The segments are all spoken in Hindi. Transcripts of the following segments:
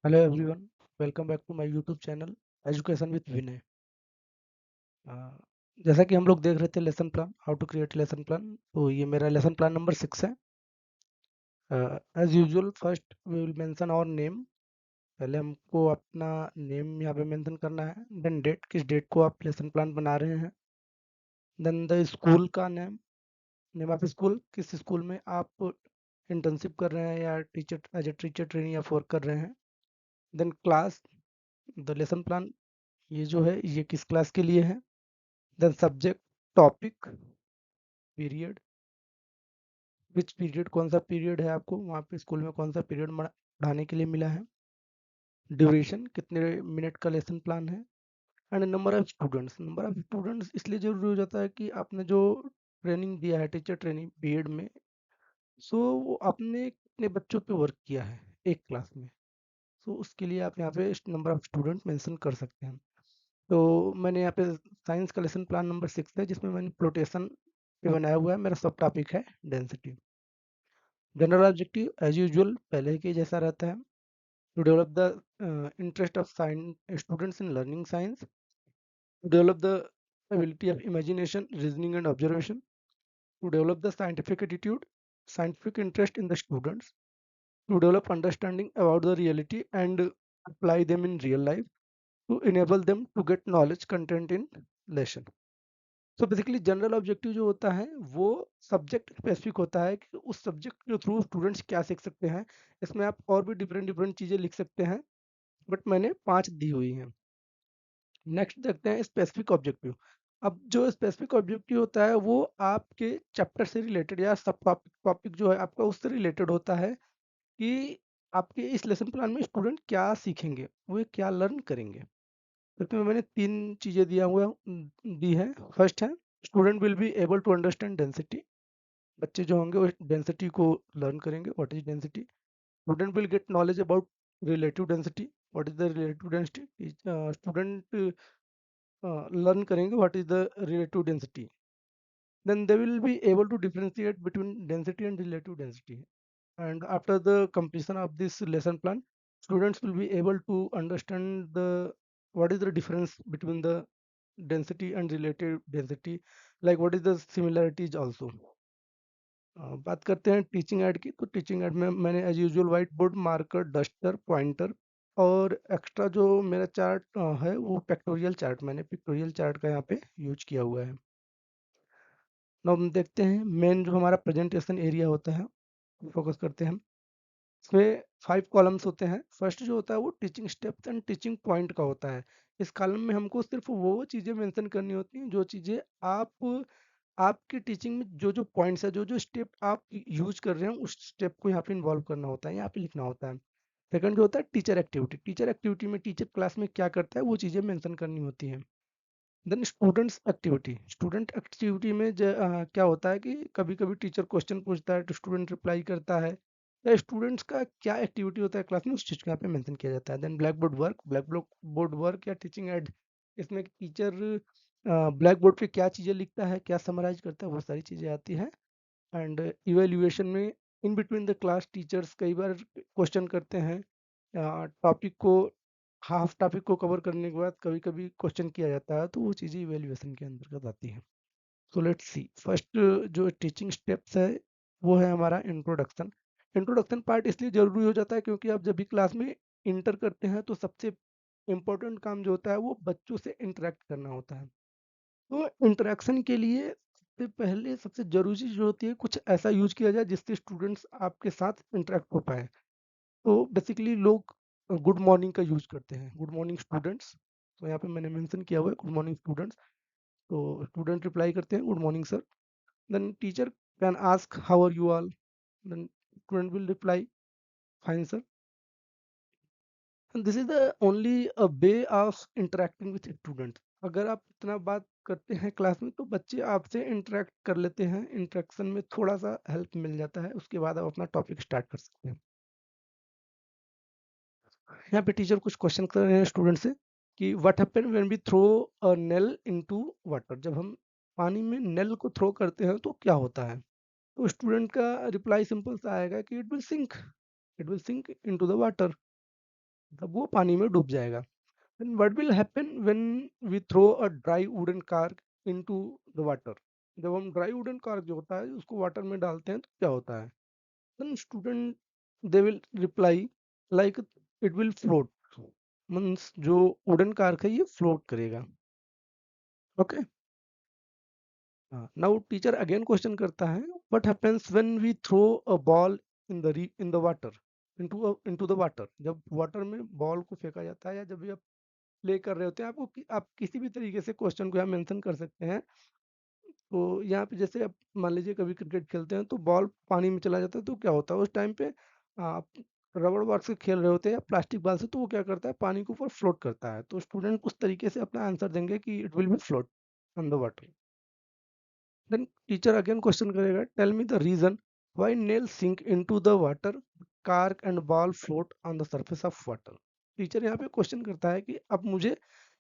Hello everyone, welcome back to my YouTube channel education with Vinay. Uh, जैसा कि हम लोग देख रहे थे lesson plan, how to create lesson plan. तो ये मेरा लेसन प्लान नंबर 6 है। As usual first we will mention our name. पहले हमको अपना नेम यहाँ पे मेंशन करना है। देन डेट, किस डेट को आप लेसन प्लान बना रहे हैं। देन द स्कूल का नेम, नेम ऑफ स्कूल, किस स्कूल में आप इंटर्नशिप कर रहे हैं या teacher as a teacher training या वर्क कर रहे हैं। Then class, the lesson plan ये जो है ये किस क्लास के लिए है। Then subject, topic, period, which period, कौन सा पीरियड है आपको वहाँ पे स्कूल में, कौन सा पीरियड पढ़ाने के लिए मिला है। ड्यूरेशन, कितने मिनट का लेसन प्लान है। And number of students, number of students इसलिए जरूरी हो जाता है कि आपने जो ट्रेनिंग दिया है टीचर ट्रेनिंग पीरियड में, सो वो आपने कितने बच्चों पे वर्क किया है एक क्लास में। सो उसके लिए आप यहाँ पे नंबर ऑफ स्टूडेंट मेंशन कर सकते हैं। तो मैंने यहाँ पे साइंस का लेसन प्लान नंबर 6 है, जिसमें मैंने फ्लोटेशन पे बनाया हुआ है। मेरा सब टॉपिक है density. General objective as usual पहले के जैसा रहता है। To develop the interest of science students in learning science, to develop the ability of imagination, reasoning and observation, to develop the scientific attitude, scientific interest in the students, to develop understanding about the reality and apply them in real life, to enable them to get knowledge content in lesson। So basically general objective जो होता है वो सब्जेक्ट स्पेसिफिक होता है कि उस सब्जेक्ट के थ्रू स्टूडेंट्स क्या सीख सकते हैं। इसमें आप और भी डिफरेंट डिफरेंट चीज़ें लिख सकते हैं, बट मैंने 5 दी हुई हैं। नेक्स्ट देखते हैं स्पेसिफिक ऑब्जेक्टिव। अब जो स्पेसिफिक ऑब्जेक्टिव होता है वो आपके चैप्टर से रिलेटेड या सब टॉपिक टॉपिक जो है आपका उससे रिलेटेड होता है कि आपके इस लेसन प्लान में स्टूडेंट क्या सीखेंगे, वो क्या लर्न करेंगे। तो इसमें मैंने 3 चीज़ें दिया हुआ दी है। फर्स्ट है student will be able to understand density. बच्चे जो होंगे वो डेंसिटी को लर्न करेंगे, what is density. Student will get knowledge about relative density, what is the relative density. Student learn करेंगे what is the relative density. Then they will be able to differentiate between density and relative density. And after the completion of this lesson plan, students will be able to understand the what is the difference between the density and relative density, like what is the similarities also। बात करते हैं टीचिंग एड की। तो टीचिंग एड में मैंने as usual white board, marker, duster, pointer और एक्स्ट्रा जो मेरा चार्ट है वो पिक्टोरियल चार्ट, मैंने पिक्टोरियल चार्ट का यहाँ पे यूज किया हुआ है। now हम देखते हैं मेन जो हमारा प्रेजेंटेशन एरिया होता है, फोकस करते हैं हम। इसमें 5 कॉलम्स होते हैं। फर्स्ट जो होता है वो teaching steps and teaching point का होता है। इस कॉलम में हमको सिर्फ वो चीज़ें मेंशन करनी होती हैं जो चीज़ें आप आपकी टीचिंग में जो जो पॉइंट्स है, जो जो स्टेप आप यूज कर रहे हैं उस स्टेप को यहाँ पे इन्वॉल्व करना होता है, यहाँ पे लिखना होता है। सेकंड जो होता है टीचर एक्टिविटी, टीचर एक्टिविटी में टीचर क्लास में क्या करता है वो चीज़ें मेंशन करनी होती हैं। Then students activity, student activity में क्या होता है कि कभी कभी टीचर क्वेश्चन पूछता है तो स्टूडेंट रिप्लाई करता है, या स्टूडेंट्स का क्या एक्टिविटी होता है क्लास में उस चीज़ को यहाँ पे मेंशन किया जाता है। Then black board work, black board work या टीचिंग एड, इसमें टीचर ब्लैक बोर्ड पे क्या चीज़ें लिखता है, क्या समराइज करता है, वो सारी चीज़ें आती हैं। एंड इवेल्युएशन में in between the class teachers कई बार क्वेश्चन करते हैं, टॉपिक को हाफ टॉपिक को कवर करने के बाद कभी कभी क्वेश्चन किया जाता है, तो वो चीज़ें इवेल्युएशन के अंतर्गत आती हैं। सो लेट्स सी फर्स्ट जो टीचिंग स्टेप्स है वो है हमारा इंट्रोडक्शन। इंट्रोडक्शन पार्ट इसलिए जरूरी हो जाता है क्योंकि आप जब भी क्लास में इंटर करते हैं तो सबसे इम्पोर्टेंट काम जो होता है वो बच्चों से इंटरेक्ट करना होता है। तो इंटरेक्शन के लिए सबसे पहले सबसे जरूरी चीज जो होती है कुछ ऐसा यूज किया जाए जिससे स्टूडेंट्स आपके साथ इंटरेक्ट हो पाए। तो बेसिकली लोग गुड मॉर्निंग का यूज करते हैं, गुड मॉर्निंग स्टूडेंट्स। तो यहाँ पे मैंने मेंशन किया हुआ है गुड मॉर्निंग स्टूडेंट्स। तो स्टूडेंट रिप्लाई करते हैं good morning sir. Then teacher can ask how are you all, then student will reply fine sir. This is the only a way of interacting with student. अगर आप इतना बात करते हैं क्लास में तो बच्चे आपसे इंटरेक्ट कर लेते हैं, इंटरेक्शन में थोड़ा सा हेल्प मिल जाता है, उसके बाद आप अपना टॉपिक स्टार्ट कर सकते हैं। यहाँ पे टीचर कुछ क्वेश्चन कर रहे हैं स्टूडेंट से कि what happen when we throw a nail into water. जब हम पानी में नेल को थ्रो करते हैं तो क्या होता है। तो स्टूडेंट का रिप्लाई सिंपल सा आएगा कि it will sink, it will sink into the water. तब वो पानी में डूब जाएगा। Then what will happen when we throw a dry wooden car into the water? जब हम ड्राई वुडन कार जो होता है उसको वाटर में डालते हैं तो क्या होता है? Then student they will reply like it will float. Means जो वुडन कार है ये फ्लोट करेगा। Okay. Now teacher again question करता है what happens when we throw a ball in the water into the water. जब वाटर में बॉल को फेंका जाता है या जब भी आप प्ले कर रहे होते हैं आपको आप किसी भी तरीके से क्वेश्चन को यहाँ मेंशन कर सकते हैं। तो यहाँ पे जैसे आप मान लीजिए कभी क्रिकेट खेलते हैं तो बॉल पानी में चला जाता है तो क्या होता है उस टाइम पे आप रबड़ बॉल से खेल रहे होते हैं या प्लास्टिक बॉल से तो वो क्या करता है पानी के ऊपर फ्लोट करता है। तो स्टूडेंट उस तरीके से अपना आंसर देंगे कि it will be float on the water. Then teacher again question करेगा tell me the reason why nail sink into the water cork and ball float on the surface of water. Teacher यहाँ पे क्वेश्चन करता है कि अब मुझे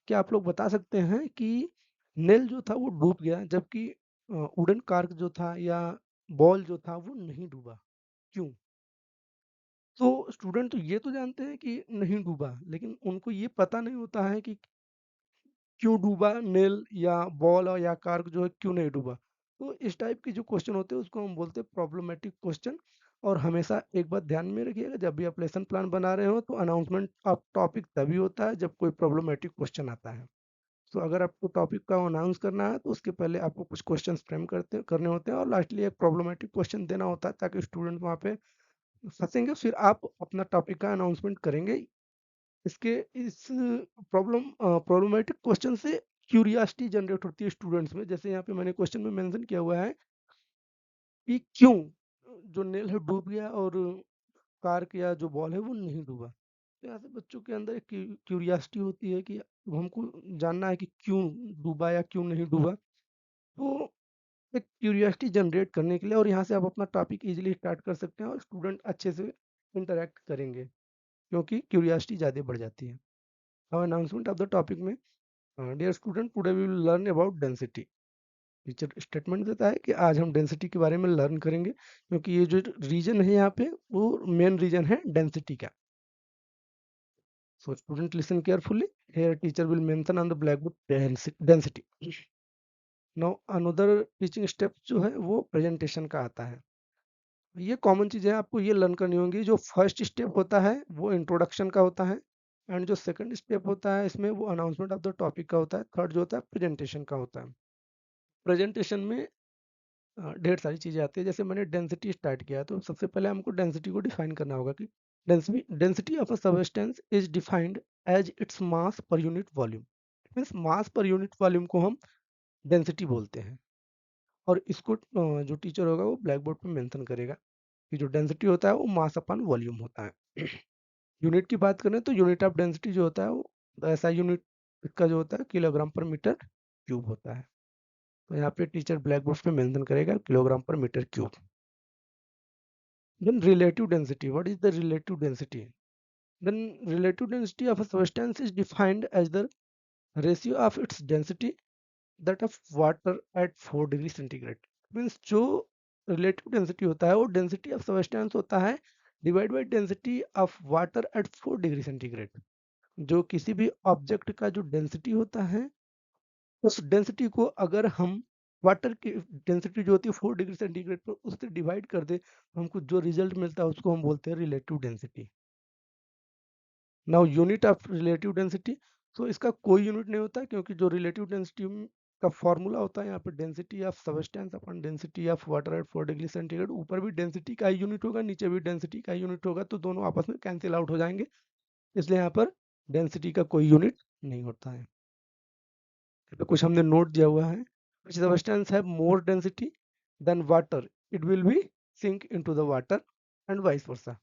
क्या आप लोग बता सकते हैं कि नेल जो था वो डूब गया जबकि वुडन कार्क जो था या बॉल जो था वो नहीं डूबा, क्यों? तो स्टूडेंट तो ये तो जानते हैं कि नहीं डूबा लेकिन उनको ये पता नहीं होता है कि क्यों डूबा नेल या बॉल और या कार्क जो है क्यों नहीं डूबा। तो इस टाइप के जो क्वेश्चन होते हैं उसको हम बोलते हैं प्रॉब्लमेटिक क्वेश्चन। और हमेशा एक बात ध्यान में रखिएगा जब भी आप लेसन प्लान बना रहे हो तो अनाउंसमेंट ऑफ टॉपिक तभी होता है जब कोई प्रॉब्लमेटिक क्वेश्चन आता है। तो अगर आपको टॉपिक का अनाउंस करना है तो उसके पहले आपको कुछ क्वेश्चन फ्रेम करने होते हैं और लास्टली एक प्रॉब्लमेटिक क्वेश्चन देना होता है ताकि स्टूडेंट वहाँ पे फंसेंगे फिर आप अपना टॉपिक का अनाउंसमेंट करेंगे। इसके इस प्रॉब्लमेटिक क्वेश्चन से क्यूरियोसिटी जनरेट होती है स्टूडेंट्स में। जैसे यहाँ पे मैंने क्वेश्चन में मेंशन किया हुआ है कि क्यों जो नेल है डूब गया और कार या जो बॉल है वो नहीं डूबा। तो यहाँ से बच्चों के अंदर एक क्यूरियोसिटी होती है कि हमको जानना है कि क्यों डूबा या क्यों नहीं डूबा। तो एक क्यूरियोसिटी जनरेट करने के लिए और यहाँ से आप अपना टॉपिक इजीली स्टार्ट कर सकते हैं और स्टूडेंट अच्छे से इंटरेक्ट करेंगे क्योंकि क्यूरियोसिटी ज़्यादा बढ़ जाती है। अब अनाउंसमेंट ऑफ द टॉपिक में dear student today we will learn about density. Teacher statement देता है कि आज हम डेंसिटी के बारे में लर्न करेंगे क्योंकि ये जो रीजन है यहाँ पे वो मेन रीजन है डेंसिटी का। So student listen carefully here teacher will mention on the black board density. Now another teaching step जो है वो प्रेजेंटेशन का आता है। ये कॉमन चीज़ें आपको ये लर्न करनी होंगी। जो फर्स्ट स्टेप होता है वो इंट्रोडक्शन का होता है एंड जो सेकंड स्टेप होता है इसमें वो अनाउंसमेंट ऑफ द टॉपिक का होता है। थर्ड जो होता है प्रेजेंटेशन का होता है। प्रेजेंटेशन में ढेर सारी चीज़ें आती है। जैसे मैंने डेंसिटी स्टार्ट किया तो सबसे पहले हमको डेंसिटी को डिफाइन करना होगा कि density of a substance is defined as its mass per unit volume. Means mass per unit volume को हम डेंसिटी बोलते हैं। और इसको जो टीचर होगा वो ब्लैक बोर्ड पर मेंशन करेगा कि जो डेंसिटी होता है वो मास अपन वॉल्यूम होता है। यूनिट की बात करें तो यूनिट ऑफ डेंसिटी जो होता है वो ऐसा यूनिट इसका जो होता है किलोग्राम पर मीटर क्यूब होता है। तो यहाँ पे टीचर ब्लैक बोर्ड पे मेंशन करेगा kilogram per metre cube. Then relative density. What is the relative density? Then relative density of a substance is defined as the ratio of its density that of water at 4 degree centigrade. Means जो रिलेटिव डेंसिटी होता है वो डेंसिटी ऑफ सबस्टेंस होता है divide by density of water at 4 degree centigrade. जो किसी भी ऑब्जेक्ट का जो डेंसिटी होता है उस डेंसिटी को अगर हम वाटर की डेंसिटी जो होती है 4 डिग्री सेंटीग्रेड पर उससे डिवाइड कर दे तो हमको जो रिजल्ट मिलता है उसको हम बोलते हैं relative density. Now unit of relative density. तो इसका कोई यूनिट नहीं होता क्योंकि जो रिलेटिव डेंसिटी का फॉर्मूला होता है यहाँ पे density of substance upon density of water at 4 degree centigrade. ऊपर भी डेंसिटी का यूनिट होगा नीचे भी डेंसिटी का यूनिट होगा तो दोनों आपस में कैंसिल आउट हो जाएंगे। इसलिए यहाँ पर डेंसिटी का कोई यूनिट नहीं होता है। तो कुछ हमने नोट दिया हुआ है which substance have more density than water it will be sink into the water and vice versa।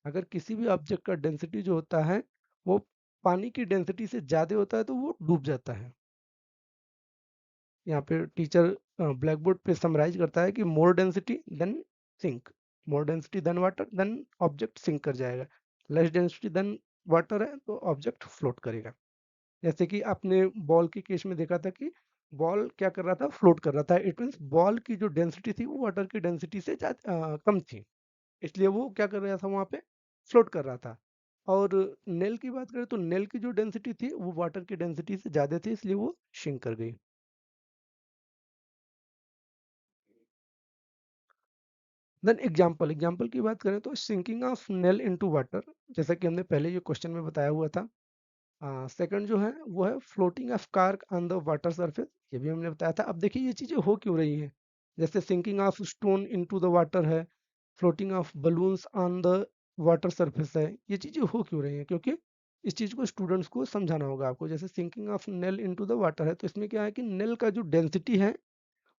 अगर किसी भी ऑब्जेक्ट का डेंसिटी जो होता है वो पानी की डेंसिटी से ज्यादा होता है तो वो डूब जाता है। यहाँ पे टीचर ब्लैक बोर्ड पे समराइज करता है कि more density then sink. More density than water then object sink कर जाएगा। लेस डेंसिटी देन वाटर है तो ऑब्जेक्ट फ्लोट करेगा। जैसे कि आपने बॉल के केस में देखा था कि बॉल क्या कर रहा था फ्लोट कर रहा था। इट मीन्स बॉल की जो डेंसिटी थी वो वाटर की डेंसिटी से कम थी इसलिए वो क्या कर रहा था वहां पे फ्लोट कर रहा था। और नेल की बात करें तो नेल की जो डेंसिटी थी वो वाटर की डेंसिटी से ज़्यादा थी, इसलिए वो श्रिंक कर गई। देन एग्जाम्पल की बात करें तो sinking of nail into water, जैसा कि हमने पहले ये क्वेश्चन में बताया हुआ था। सेकंड जो है वो है floating of cork on the water surface, ये भी हमने बताया था। अब देखिए ये चीज़ें हो क्यों रही हैं, जैसे sinking of stone into the water है, floating of balloons on the water surface है, ये चीज़ें हो क्यों रही हैं, क्योंकि इस चीज़ को स्टूडेंट्स को समझाना होगा आपको। जैसे sinking of nail into the water है, तो इसमें क्या है कि नेल का जो डेंसिटी है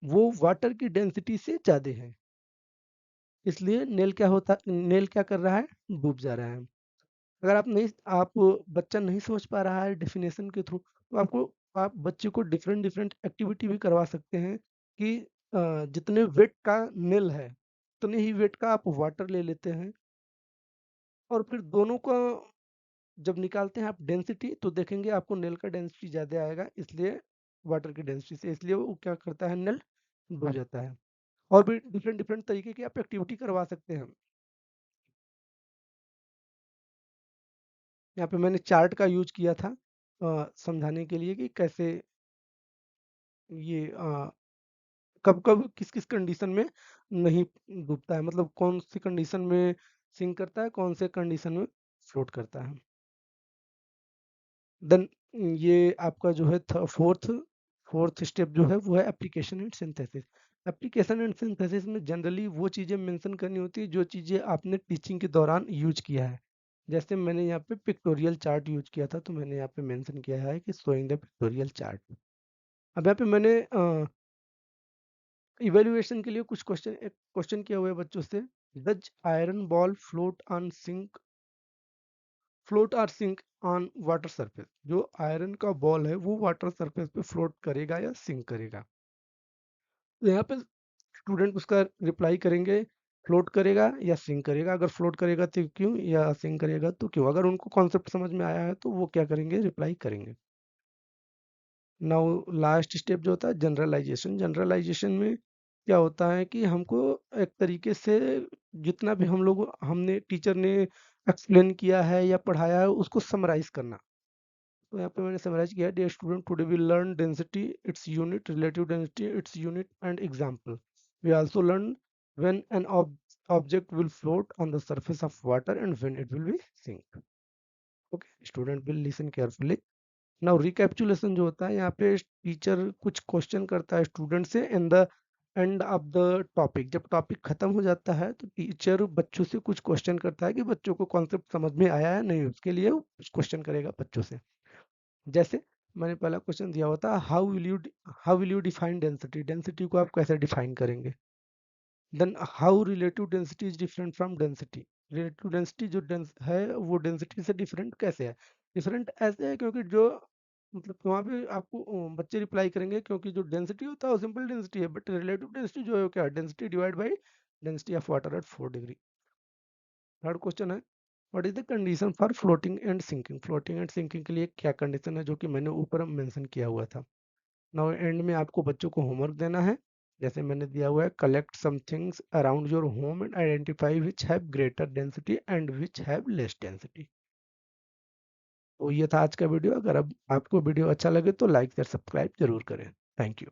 वो वाटर की डेंसिटी से ज़्यादा है, इसलिए नेल क्या कर रहा है, डूब जा रहा है। अगर आप बच्चा नहीं समझ पा रहा है डेफिनेशन के थ्रू, तो आप बच्चे को डिफरेंट डिफरेंट एक्टिविटी भी करवा सकते हैं कि जितने वेट का नेल है उतने ही वेट का आप वाटर ले लेते हैं, और फिर दोनों का जब निकालते हैं आप डेंसिटी, तो देखेंगे आपको नेल का डेंसिटी ज़्यादा आएगा, इसलिए वाटर की डेंसिटी से, इसलिए वो क्या करता है, नेल डूब जाता है। और भी डिफरेंट डिफरेंट तरीके की आप एक्टिविटी करवा सकते हैं। यहाँ पे मैंने चार्ट का यूज किया था समझाने के लिए कि कैसे ये कब कब किस किस कंडीशन में नहीं डूबता है, मतलब कौन सी कंडीशन में सिंक करता है, कौन से कंडीशन में फ्लोट करता है। देन ये आपका जो है फोर्थ फोर्थ स्टेप जो है वो है application and synthesis. Application and synthesis में जनरली वो चीज़ें मेंशन करनी होती है जो चीज़ें आपने टीचिंग के दौरान यूज किया है। जैसे मैंने यहाँ पे पिक्टोरियल चार्ट यूज किया था, तो मैंने यहाँ पे मेंशन किया है कि शोइंग द पिक्टोरियल चार्ट। अब यहाँ पे मैंने इवेल्युएशन के लिए एक क्वेश्चन किया हुआ है बच्चों से, डज आयरन बॉल फ्लोट और सिंक ऑन वाटर सरफेस। जो आयरन का बॉल है वो वाटर सरफेस पे फ्लोट करेगा या सिंक करेगा। तो यहाँ पे स्टूडेंट उसका रिप्लाई करेंगे, फ्लोट करेगा या सिंक करेगा। अगर फ्लोट करेगा तो क्यों, या सिंक करेगा तो क्यों। अगर उनको कॉन्सेप्ट समझ में आया है तो वो क्या करेंगे, रिप्लाई करेंगे। नाउ लास्ट स्टेप जो होता है जनरलाइजेशन। जनरलाइजेशन में क्या होता है कि हमको एक तरीके से जितना भी हमने टीचर ने एक्सप्लेन किया है या पढ़ाया है उसको समराइज करना। तो यहाँ पे मैंने समराइज किया, dear student, today we learn density, its unit, relative density, its unit and example. We also learn when an object will float on the surface of water and when it will be sink. Okay, student will listen carefully. Now recapitulation जो होता है, यहाँ पे टीचर कुछ क्वेश्चन करता है स्टूडेंट से in the end of the topic. जब टॉपिक खत्म हो जाता है तो टीचर बच्चों से कुछ क्वेश्चन करता है कि बच्चों को कॉन्सेप्ट समझ में आया है नहीं, उसके लिए वो कुछ क्वेश्चन करेगा बच्चों से। जैसे मैंने पहला क्वेश्चन दिया होता, how will you define density. Density को आप कैसे डिफाइन करेंगे। Then how relative density is different from density. Relative density जो है वो डेंसिटी से डिफरेंट कैसे है। डिफरेंट ऐसे है क्योंकि जो मतलब वहाँ पे आपको बच्चे रिप्लाई करेंगे, क्योंकि जो डेंसिटी होता है वो सिंपल डेंसिटी है, बट रिलेटिव डेंसिटी जो है वो क्या है, density divide by density of water at 4 degree. Third question है, what is the condition for floating and sinking. Floating and sinking के लिए क्या कंडीशन है, जो कि मैंने ऊपर मेंशन किया हुआ था। नाउ एंड में आपको बच्चों को होमवर्क देना है, जैसे मैंने दिया हुआ है, collect some things around your home and identify which have greater density and which have less density. तो ये था आज का वीडियो। अगर अब आपको वीडियो अच्छा लगे तो लाइक और सब्सक्राइब जरूर करें। Thank you.